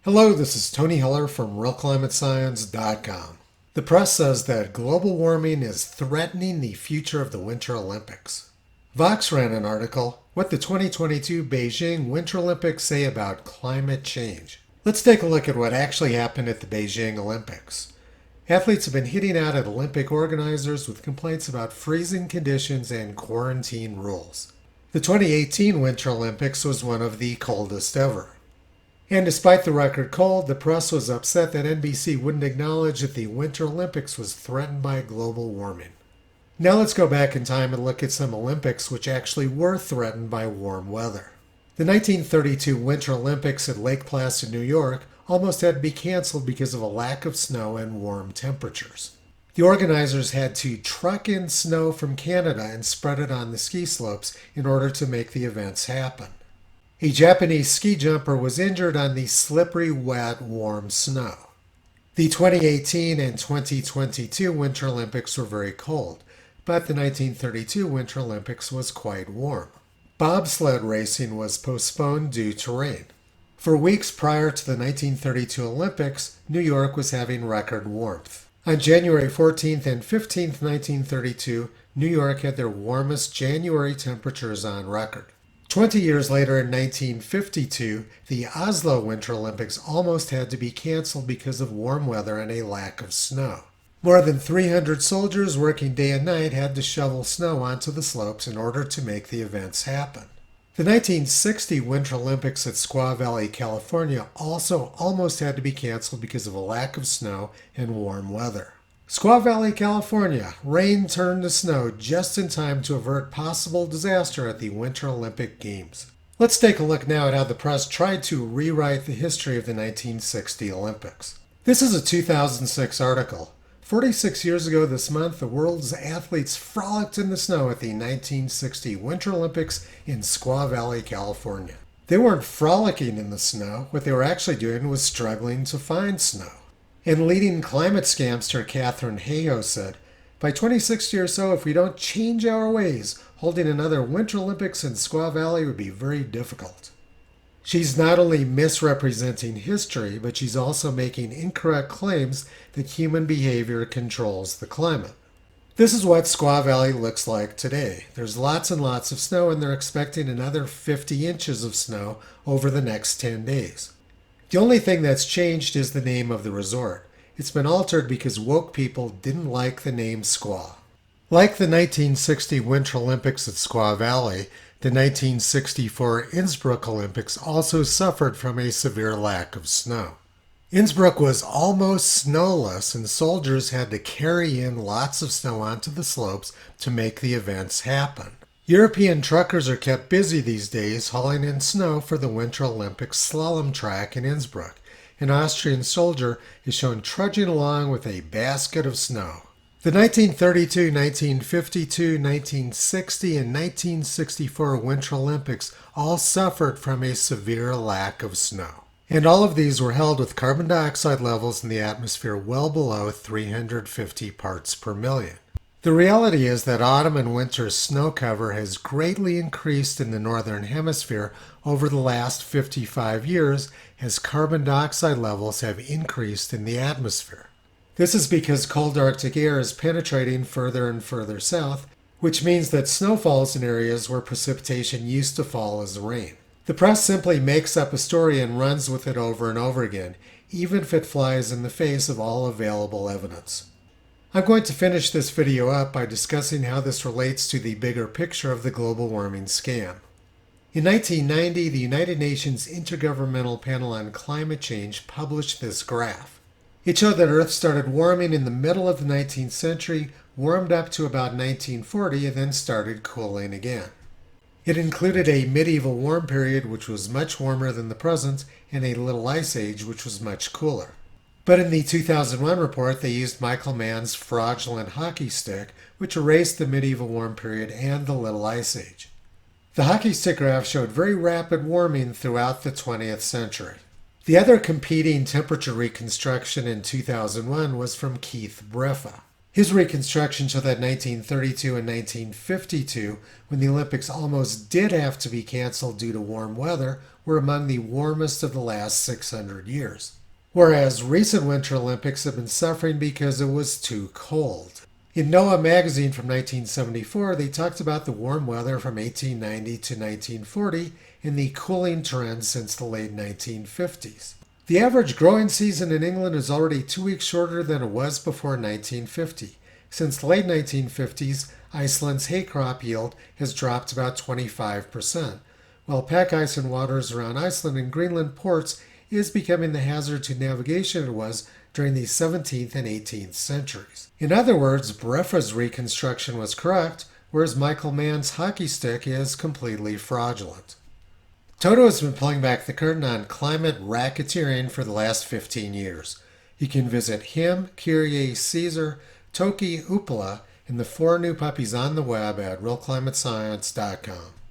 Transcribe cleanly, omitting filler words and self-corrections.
Hello, this is Tony Heller from RealClimateScience.com. The press says that global warming is threatening the future of the Winter Olympics. Vox ran an article, What the 2022 Beijing Winter Olympics Say About Climate Change. Let's take a look at what actually happened at the Beijing Olympics. Athletes have been hitting out at Olympic organizers with complaints about freezing conditions and quarantine rules. The 2018 Winter Olympics was one of the coldest ever. And despite the record cold, the press was upset that NBC wouldn't acknowledge that the Winter Olympics was threatened by global warming. Now let's go back in time and look at some Olympics which actually were threatened by warm weather. The 1932 Winter Olympics at Lake Placid, New York almost had to be canceled because of a lack of snow and warm temperatures. The organizers had to truck in snow from Canada and spread it on the ski slopes in order to make the events happen. A Japanese ski jumper was injured on the slippery, wet, warm snow. The 2018 and 2022 Winter Olympics were very cold, but the 1932 Winter Olympics was quite warm. Bobsled racing was postponed due to rain. For weeks prior to the 1932 Olympics, New York was having record warmth. On January 14th and 15th, 1932, New York had their warmest January temperatures on record. 20 years later, in 1952, the Oslo Winter Olympics almost had to be canceled because of warm weather and a lack of snow. More than 300 soldiers working day and night had to shovel snow onto the slopes in order to make the events happen. The 1960 Winter Olympics at Squaw Valley, California also almost had to be canceled because of a lack of snow and warm weather. Squaw Valley, California, rain turned to snow just in time to avert possible disaster at the Winter Olympic Games. Let's take a look now at how the press tried to rewrite the history of the 1960 Olympics. This is a 2006 article. 46 years ago this month, the world's athletes frolicked in the snow at the 1960 Winter Olympics in Squaw Valley, California. They weren't frolicking in the snow. What they were actually doing was struggling to find snow. And leading climate scamster Katharine Hayhoe said, by 2060 or so, if we don't change our ways, holding another Winter Olympics in Squaw Valley would be very difficult. She's not only misrepresenting history, but she's also making incorrect claims that human behavior controls the climate. This is what Squaw Valley looks like today. There's lots and lots of snow, and they're expecting another 50 inches of snow over the next 10 days. The only thing that's changed is the name of the resort. It's been altered because woke people didn't like the name Squaw. Like the 1960 Winter Olympics at Squaw Valley, the 1964 Innsbruck Olympics also suffered from a severe lack of snow. Innsbruck was almost snowless, and soldiers had to carry in lots of snow onto the slopes to make the events happen. European truckers are kept busy these days hauling in snow for the Winter Olympics slalom track in Innsbruck. An Austrian soldier is shown trudging along with a basket of snow. The 1932, 1952, 1960, and 1964 Winter Olympics all suffered from a severe lack of snow. And all of these were held with carbon dioxide levels in the atmosphere well below 350 parts per million. The reality is that autumn and winter snow cover has greatly increased in the northern hemisphere over the last 55 years as carbon dioxide levels have increased in the atmosphere. This is because cold Arctic air is penetrating further and further south, which means that snow falls in areas where precipitation used to fall as rain. The press simply makes up a story and runs with it over and over again, even if it flies in the face of all available evidence. I'm going to finish this video up by discussing how this relates to the bigger picture of the global warming scam. In 1990, the United Nations Intergovernmental Panel on Climate Change published this graph. It showed that Earth started warming in the middle of the 19th century, warmed up to about 1940, and then started cooling again. It included a medieval warm period, which was much warmer than the present, and a little ice age, which was much cooler. But in the 2001 report, they used Michael Mann's fraudulent hockey stick, which erased the medieval warm period and the Little Ice Age. The hockey stick graph showed very rapid warming throughout the 20th century. The other competing temperature reconstruction in 2001 was from Keith Breffa. His reconstruction showed that 1932 and 1952, when the Olympics almost did have to be canceled due to warm weather, were among the warmest of the last 600 years, whereas recent Winter Olympics have been suffering because it was too cold. In NOAA magazine from 1974, they talked about the warm weather from 1890 to 1940 and the cooling trend since the late 1950s. The average growing season in England is already 2 weeks shorter than it was before 1950. Since the late 1950s, Iceland's hay crop yield has dropped about 25%, while pack ice in waters around Iceland and Greenland ports is becoming the hazard to navigation it was during the 17th and 18th centuries. In other words, Brefa's reconstruction was correct, whereas Michael Mann's hockey stick is completely fraudulent. Toto has been pulling back the curtain on climate racketeering for the last 15 years. You can visit him, Kyrie Caesar, Toki Upala, and the 4 new puppies on the web at realclimatescience.com.